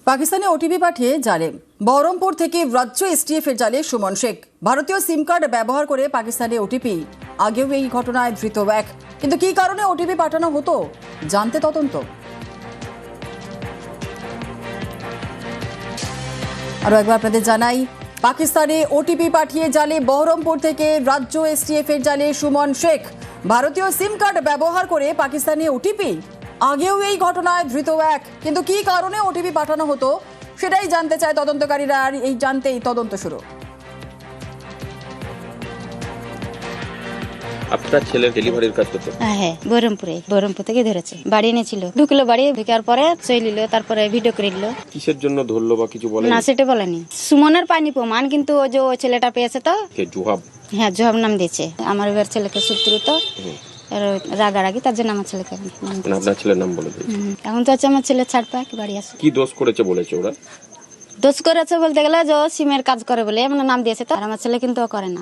পাকিস্তানে ওটিপি পাঠিয়ে জালে বহরমপুর থেকে রাজ্য এসটিএফ এর জালে সুমন শেখ। ভারতীয় সিম কার্ড ব্যবহার করে পাকিস্তানে ওটিপি। আগেও এই ঘটনায় ধৃত এক, কিন্তু কি কারণে ওটিপি পাঠানো হতো জানতে তদন্ত। আরো একবার আপনাদের জানাই, পাকিস্তানে ওটিপি পাঠিয়ে জালে বহরমপুর থেকে রাজ্য এসটিএফ এর জালে সুমন শেখ। ভারতীয় সিম কার্ড ব্যবহার করে পাকিস্তানে ওটিপি। আগেও এই ঘটনায় ধৃত এক, কিন্তু কি কারণে ওটিপি পাঠানো হতো সেটাই জানতে চায় তদন্তকারীরা, আর এই জানতেই তদন্ত শুরু। আপনার ছেলে ডেলিভারির কাজ করতো? হ্যাঁ, বহরমপুর থেকে ধরেছে, বাড়ি এনেছিল, ঢুকলো, বাড়ি ঢুকার পরে চলিল, তারপরে ভিডিও করে দিল। কিসের জন্য ধরলো বা কিছু বলে না, সেটা বলেনি। সুমনের পায়নি প্রমাণ, কিন্তু ওই যে ওই ছেলেটা পেয়েছে তো। জুহাব? হ্যাঁ, জুহাব নাম দিয়েছে। আমার এবার ছেলেকে শত্রু তো রাগারাগি, তার জন্য আমার ছেলেকে আপনার ছেলের নাম বলে দিয়েছে। এখন তো হচ্ছে আমার ছেলে ছাড় পায়, বাড়ি আসে। কি দোষ করেছে বলেছে ওরা? দোষ করেছে বলতে গেলে যে সিমের কাজ করে বলে এমন নাম দিয়েছে তো, আর আমার ছেলে কিন্তু করে না।